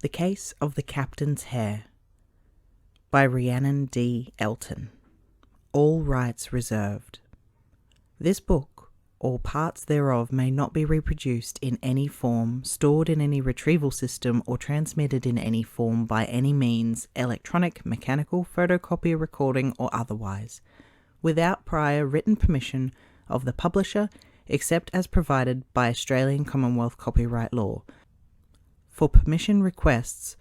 The Case of the Captain's Hair by Rhiannon D. Elton. All rights reserved. This book, or parts thereof, may not be reproduced in any form, stored in any retrieval system, or transmitted in any form by any means, electronic, mechanical, photocopier, recording, or otherwise, without prior written permission of the publisher, except as provided by Australian Commonwealth copyright law. For permission requests,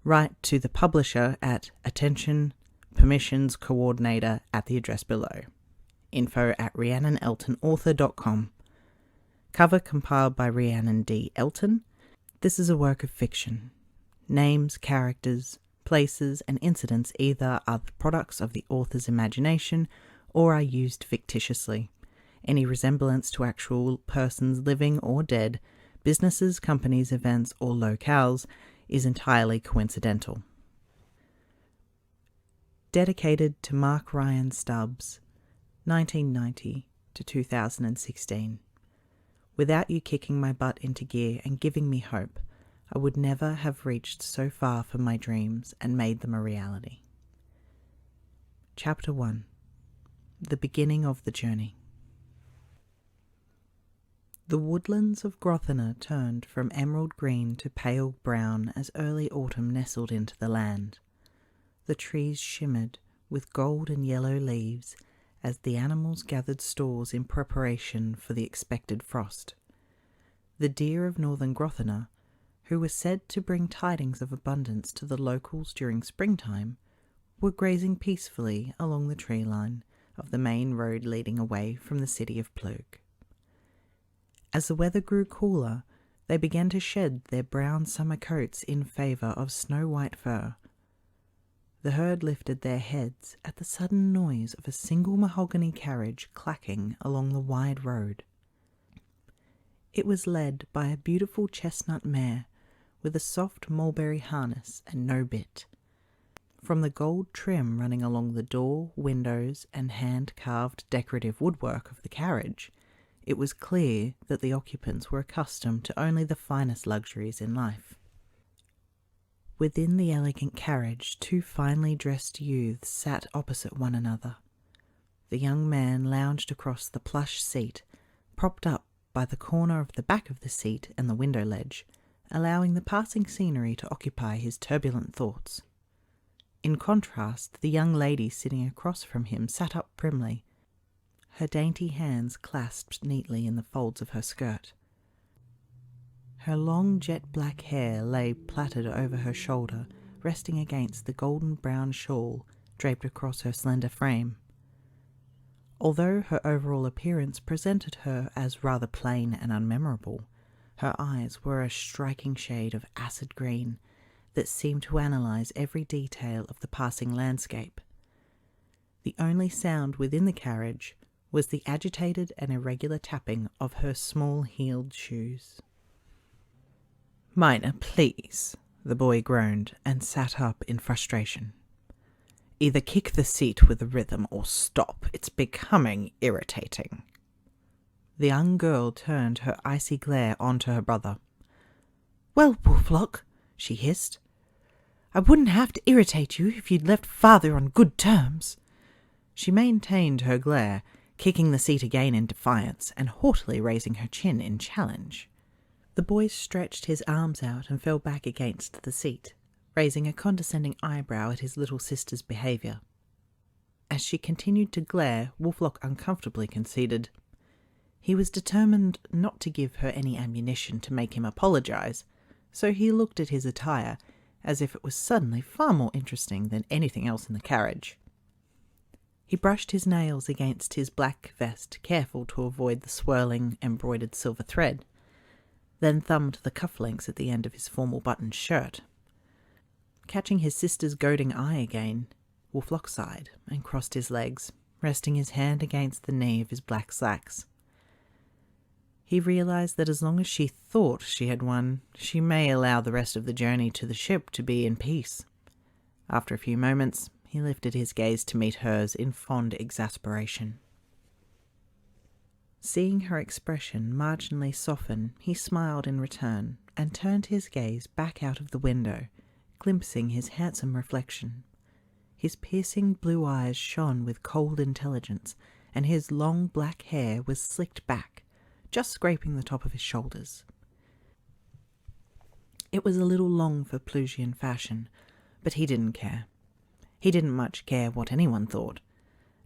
write to the publisher at Attention Permissions Coordinator at the address below. info@rhiannoneltonauthor.com. Cover compiled by Rhiannon D. Elton. This is a work of fiction. Names, characters, places, and incidents either are the products of the author's imagination or are used fictitiously. Any resemblance to actual persons living or dead, businesses, companies, events, or locales is entirely coincidental. Dedicated to Mark Ryan Stubbs, 1990 to 2016. Without you kicking my butt into gear and giving me hope, I would never have reached so far for my dreams and made them a reality. Chapter 1. The Beginning of the Journey. The woodlands of Grothenna turned from emerald green to pale brown as early autumn nestled into the land. The trees shimmered with gold and yellow leaves as the animals gathered stores in preparation for the expected frost. The deer of northern Grothenna, who were said to bring tidings of abundance to the locals during springtime, were grazing peacefully along the tree line of the main road leading away from the city of Plug. As the weather grew cooler, they began to shed their brown summer coats in favour of snow-white fur. The herd lifted their heads at the sudden noise of a single mahogany carriage clacking along the wide road. It was led by a beautiful chestnut mare with a soft mulberry harness and no bit. From the gold trim running along the door, windows, and hand-carved decorative woodwork of the carriage, it was clear that the occupants were accustomed to only the finest luxuries in life. Within the elegant carriage, two finely dressed youths sat opposite one another. The young man lounged across the plush seat, propped up by the corner of the back of the seat and the window ledge, allowing the passing scenery to occupy his turbulent thoughts. In contrast, the young lady sitting across from him sat up primly, her dainty hands clasped neatly in the folds of her skirt. Her long jet-black hair lay plaited over her shoulder, resting against the golden-brown shawl draped across her slender frame. Although her overall appearance presented her as rather plain and unmemorable, her eyes were a striking shade of acid green that seemed to analyze every detail of the passing landscape. The only sound within the carriage was the agitated and irregular tapping of her small-heeled shoes. "Mina, please," the boy groaned and sat up in frustration. "Either kick the seat with a rhythm or stop. It's becoming irritating." The young girl turned her icy glare onto her brother. "Well, Wolflock," she hissed, "I wouldn't have to irritate you if you'd left father on good terms." She maintained her glare, kicking the seat again in defiance and haughtily raising her chin in challenge. The boy stretched his arms out and fell back against the seat, raising a condescending eyebrow at his little sister's behaviour. As she continued to glare, Wolflock uncomfortably conceded. He was determined not to give her any ammunition to make him apologise, so he looked at his attire as if it was suddenly far more interesting than anything else in the carriage. He brushed his nails against his black vest, careful to avoid the swirling, embroidered silver thread, then thumbed the cufflinks at the end of his formal buttoned shirt. Catching his sister's goading eye again, Wolflock sighed and crossed his legs, resting his hand against the knee of his black slacks. He realized that as long as she thought she had won, she may allow the rest of the journey to the ship to be in peace. After a few moments, he lifted his gaze to meet hers in fond exasperation. Seeing her expression marginally soften, he smiled in return, and turned his gaze back out of the window, glimpsing his handsome reflection. His piercing blue eyes shone with cold intelligence, and his long black hair was slicked back, just scraping the top of his shoulders. It was a little long for Plusian fashion, but he didn't care. He didn't much care what anyone thought,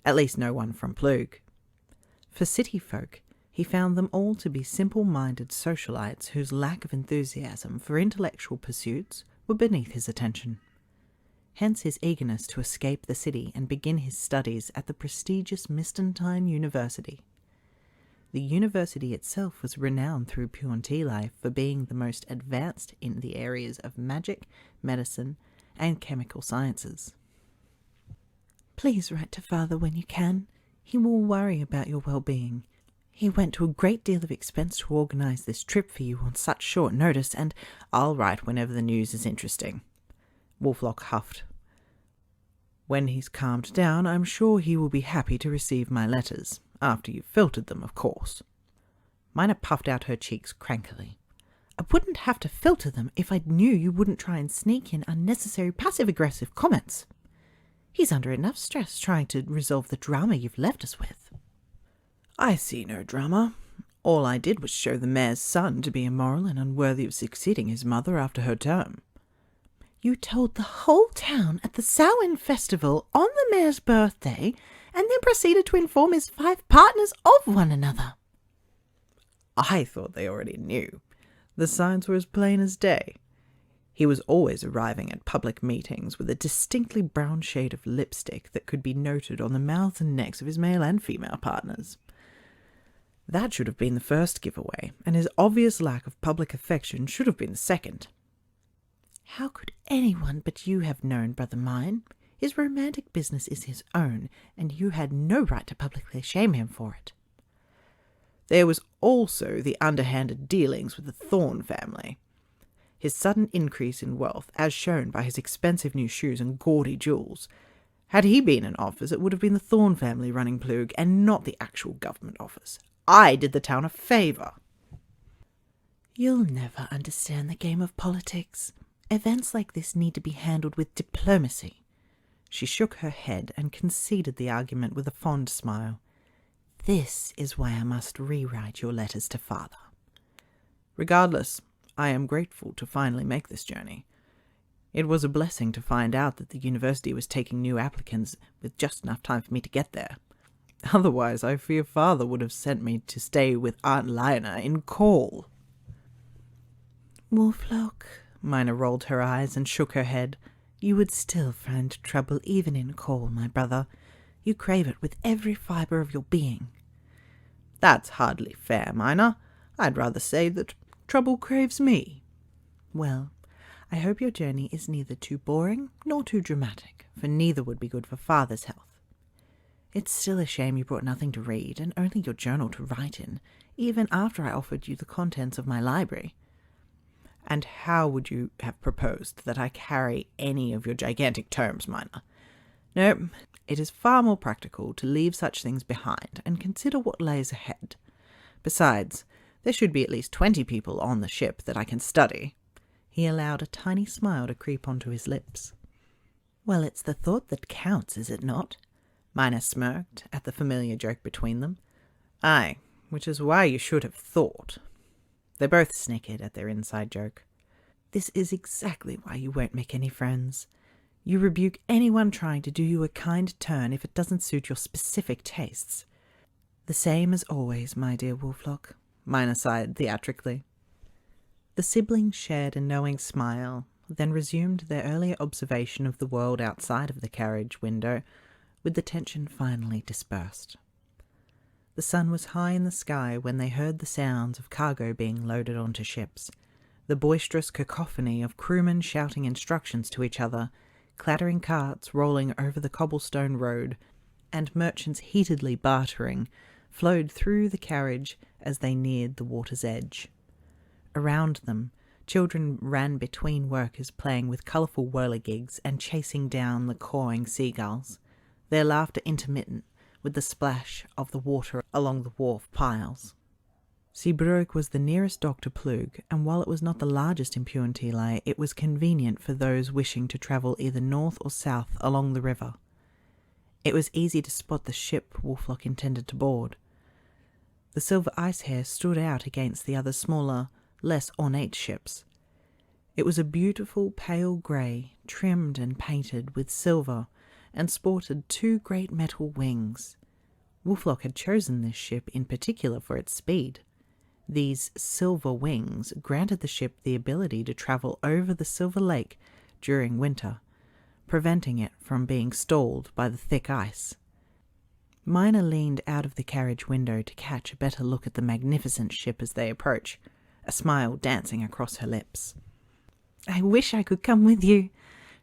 at least no one from Plug. For city folk, he found them all to be simple-minded socialites whose lack of enthusiasm for intellectual pursuits were beneath his attention. Hence his eagerness to escape the city and begin his studies at the prestigious Mystentine University. The university itself was renowned through Puinteyle for being the most advanced in the areas of magic, medicine, and chemical sciences. Please write to Father when you can. He will worry about your well-being. He went to a great deal of expense to organize this trip for you on such short notice, and I'll write whenever the news is interesting. Wolflock huffed. When he's calmed down, I'm sure he will be happy to receive my letters, after you've filtered them, of course. Mina puffed out her cheeks crankily. I wouldn't have to filter them if I knew you wouldn't try and sneak in unnecessary passive-aggressive comments. He's under enough stress trying to resolve the drama you've left us with. I see no drama. All I did was show the mayor's son to be immoral and unworthy of succeeding his mother after her term. You told the whole town at the Samhain festival on the mayor's birthday, and then proceeded to inform his 5 partners of one another. I thought they already knew. The signs were as plain as day. He was always arriving at public meetings with a distinctly brown shade of lipstick that could be noted on the mouths and necks of his male and female partners. That should have been the first giveaway, and his obvious lack of public affection should have been the second. How could anyone but you have known, brother mine? His romantic business is his own, and you had no right to publicly shame him for it. There was also the underhanded dealings with the Thorn family. His sudden increase in wealth, as shown by his expensive new shoes and gaudy jewels. Had he been in office, it would have been the Thorn family running Plug, and not the actual government office. I did the town a favour. You'll never understand the game of politics. Events like this need to be handled with diplomacy. She shook her head and conceded the argument with a fond smile. This is why I must rewrite your letters to Father. Regardless, I am grateful to finally make this journey. It was a blessing to find out that the university was taking new applicants with just enough time for me to get there. Otherwise, I fear Father would have sent me to stay with Aunt Lionel in Call. Wolflock, Mina rolled her eyes and shook her head. You would still find trouble even in Call, my brother. You crave it with every fibre of your being. That's hardly fair, Mina. I'd rather say that trouble craves me. Well, I hope your journey is neither too boring nor too dramatic, for neither would be good for Father's health. It's still a shame you brought nothing to read, and only your journal to write in, even after I offered you the contents of my library. And how would you have proposed that I carry any of your gigantic tomes, Mina? No, it is far more practical to leave such things behind and consider what lays ahead. Besides, there should be at least 20 people on the ship that I can study. He allowed a tiny smile to creep onto his lips. Well, it's the thought that counts, is it not? Mina smirked at the familiar joke between them. Aye, which is why you should have thought. They both snickered at their inside joke. This is exactly why you won't make any friends. You rebuke anyone trying to do you a kind turn if it doesn't suit your specific tastes. The same as always, my dear Wolflock, Mina sighed theatrically. The siblings shared a knowing smile, then resumed their earlier observation of the world outside of the carriage window, with the tension finally dispersed. The sun was high in the sky when they heard the sounds of cargo being loaded onto ships, the boisterous cacophony of crewmen shouting instructions to each other, clattering carts rolling over the cobblestone road, and merchants heatedly bartering, flowed through the carriage as they neared the water's edge. Around them, children ran between workers playing with colourful whirligigs and chasing down the cawing seagulls, their laughter intermittent with the splash of the water along the wharf piles. Zeebrugge was the nearest dock to Plug, and while it was not the largest in Puinteyle, it was convenient for those wishing to travel either north or south along the river. It was easy to spot the ship Wolflock intended to board. The silver ice hare stood out against the other smaller, less ornate ships. It was a beautiful pale grey, trimmed and painted with silver, and sported 2 great metal wings. Wolflock had chosen this ship in particular for its speed. These silver wings granted the ship the ability to travel over the Silver Lake during winter, preventing it from being stalled by the thick ice. Mina leaned out of the carriage window to catch a better look at the magnificent ship as they approached, a smile dancing across her lips. "I wish I could come with you,"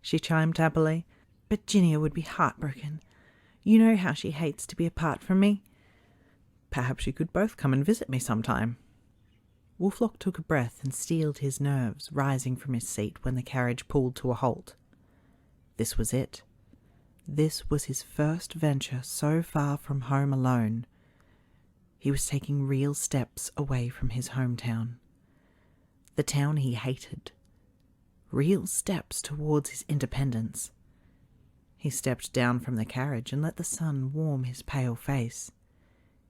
she chimed happily, "but Ginnia would be heartbroken. You know how she hates to be apart from me." "Perhaps you could both come and visit me sometime." Wolflock took a breath and steeled his nerves, rising from his seat when the carriage pulled to a halt. This was it. This was his first venture so far from home alone. He was taking real steps away from his hometown, the town he hated. Real steps towards his independence. He stepped down from the carriage and let the sun warm his pale face.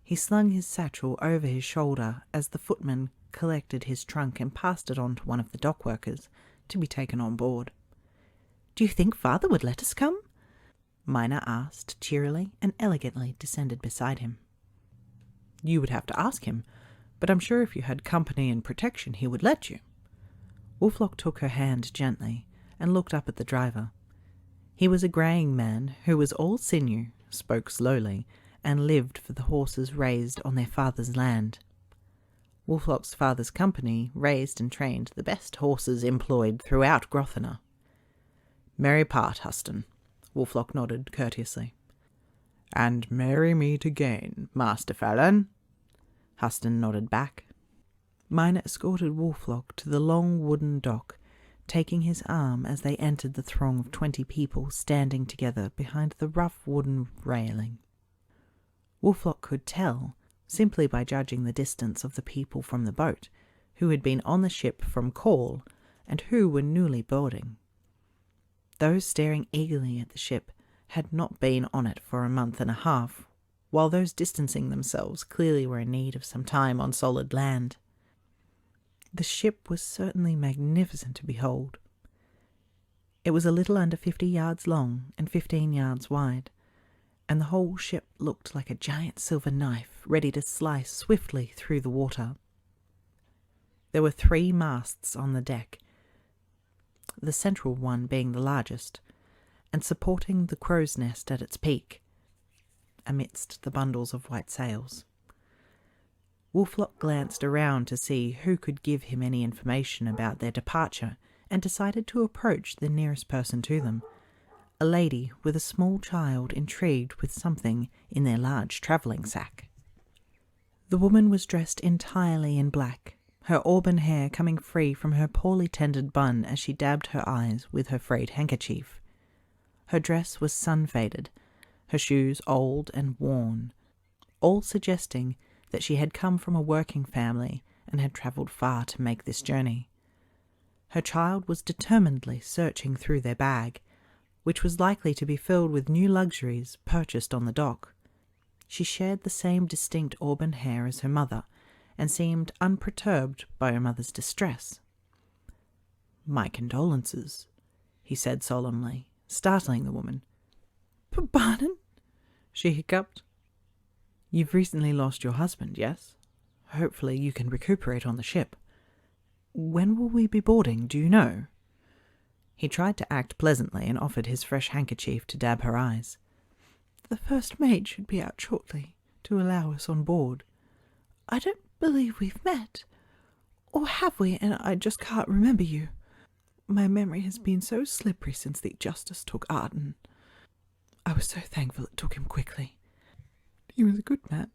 He slung his satchel over his shoulder as the footman collected his trunk and passed it on to one of the dock workers to be taken on board. "Do you think Father would let us come?" Mina asked cheerily and elegantly descended beside him. "You would have to ask him, but I'm sure if you had company and protection he would let you." Wolflock took her hand gently and looked up at the driver. He was a greying man who was all sinew, spoke slowly, and lived for the horses raised on their father's land. Wolflock's father's company raised and trained the best horses employed throughout Grotthena. "Merry part, Huston," Wolflock nodded courteously. "And merry meet again, Master Fallon." Huston nodded back. Mina escorted Wolflock to the long wooden dock, taking his arm as they entered the throng of 20 people standing together behind the rough wooden railing. Wolflock could tell, simply by judging the distance of the people from the boat, who had been on the ship from call and who were newly boarding. Those staring eagerly at the ship had not been on it for a month and a half, while those distancing themselves clearly were in need of some time on solid land. The ship was certainly magnificent to behold. It was a little under 50 yards long and 15 yards wide, and the whole ship looked like a giant silver knife ready to slice swiftly through the water. There were 3 masts on the deck, the central one being the largest, and supporting the crow's nest at its peak, amidst the bundles of white sails. Wolflock glanced around to see who could give him any information about their departure and decided to approach the nearest person to them, a lady with a small child intrigued with something in their large travelling sack. The woman was dressed entirely in black, her auburn hair coming free from her poorly tended bun as she dabbed her eyes with her frayed handkerchief. Her dress was sun-faded, her shoes old and worn, all suggesting that she had come from a working family and had travelled far to make this journey. Her child was determinedly searching through their bag, which was likely to be filled with new luxuries purchased on the dock. She shared the same distinct auburn hair as her mother, and seemed unperturbed by her mother's distress. "My condolences," he said solemnly, startling the woman. "Pardon?" she hiccuped. "You've recently lost your husband, yes? Hopefully you can recuperate on the ship. When will we be boarding, do you know?" He tried to act pleasantly and offered his fresh handkerchief to dab her eyes. "The first mate should be out shortly to allow us on board. I don't believe we've met. Or have we, and I just can't remember you? My memory has been so slippery since the Justice took Arden. I was so thankful it took him quickly. He was a good man."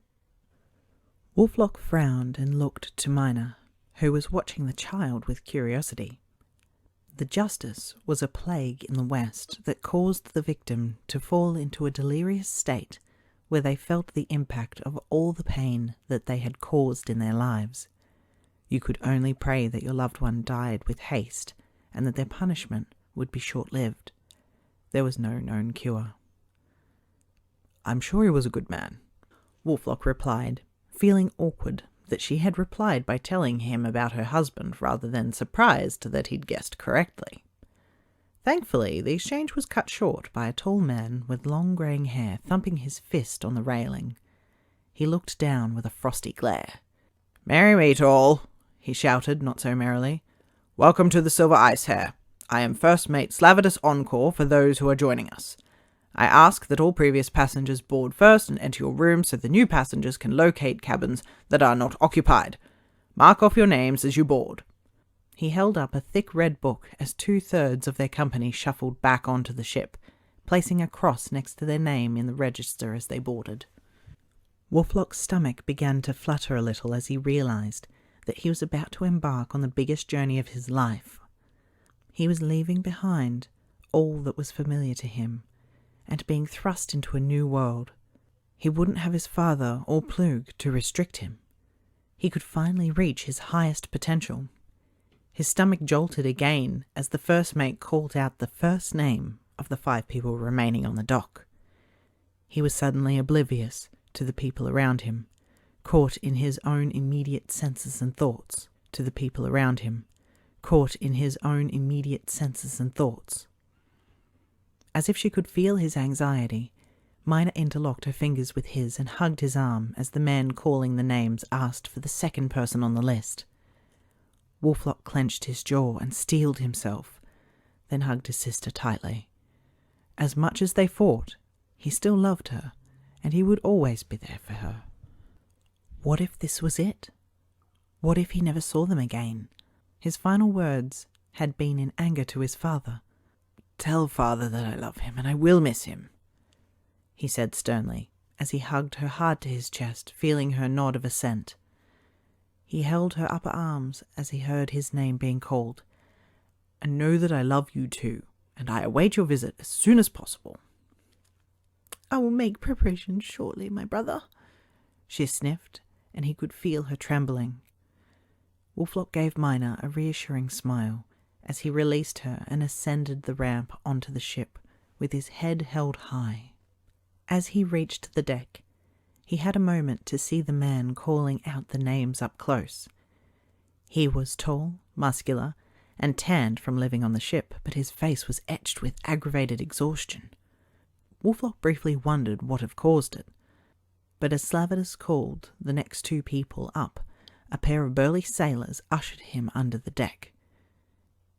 Wolflock frowned and looked to Mina, who was watching the child with curiosity. The Justice was a plague in the West that caused the victim to fall into a delirious state where they felt the impact of all the pain that they had caused in their lives. You could only pray that your loved one died with haste and that their punishment would be short-lived. There was no known cure. "I'm sure he was a good man," Wolflock replied, feeling awkward that she had replied by telling him about her husband rather than surprised that he'd guessed correctly. Thankfully, the exchange was cut short by a tall man with long greying hair thumping his fist on the railing. He looked down with a frosty glare. "Merry meet all," he shouted, not so merrily. "Welcome to the Silver Ice Hare. I am First Mate Slavidus Encore for those who are joining us. I ask that all previous passengers board first and enter your room so the new passengers can locate cabins that are not occupied. Mark off your names as you board." He held up a thick red book as 2/3 of their company shuffled back onto the ship, placing a cross next to their name in the register as they boarded. Wolflock's stomach began to flutter a little as he realized that he was about to embark on the biggest journey of his life. He was leaving behind all that was familiar to him and being thrust into a new world. He wouldn't have his father or Plug to restrict him. He could finally reach his highest potential. His stomach jolted again as the first mate called out the first name of the 5 people remaining on the dock. He was suddenly oblivious to the people around him, caught in his own immediate senses and thoughts, to the people around him, caught in his own immediate senses and thoughts. As if she could feel his anxiety, Mina interlocked her fingers with his and hugged his arm as the man calling the names asked for the second person on the list. Wolflock clenched his jaw and steeled himself, then hugged his sister tightly. As much as they fought, he still loved her, and he would always be there for her. What if this was it? What if he never saw them again? His final words had been in anger to his father. "Tell father that I love him, and I will miss him," he said sternly, as he hugged her hard to his chest, feeling her nod of assent. He held her upper arms as he heard his name being called. "And know that I love you too, and I await your visit as soon as possible." "I will make preparations shortly, my brother," she sniffed, and he could feel her trembling. Wolflock gave Mina a reassuring smile as he released her and ascended the ramp onto the ship with his head held high. As he reached the deck, he had a moment to see the man calling out the names up close. He was tall, muscular, and tanned from living on the ship, but his face was etched with aggravated exhaustion. Wolflock briefly wondered what had caused it, but as Slavidus called the next 2 people up, a pair of burly sailors ushered him under the deck.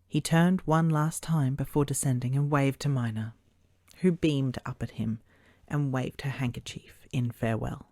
He turned one last time before descending and waved to Mina, who beamed up at him and waved her handkerchief in farewell.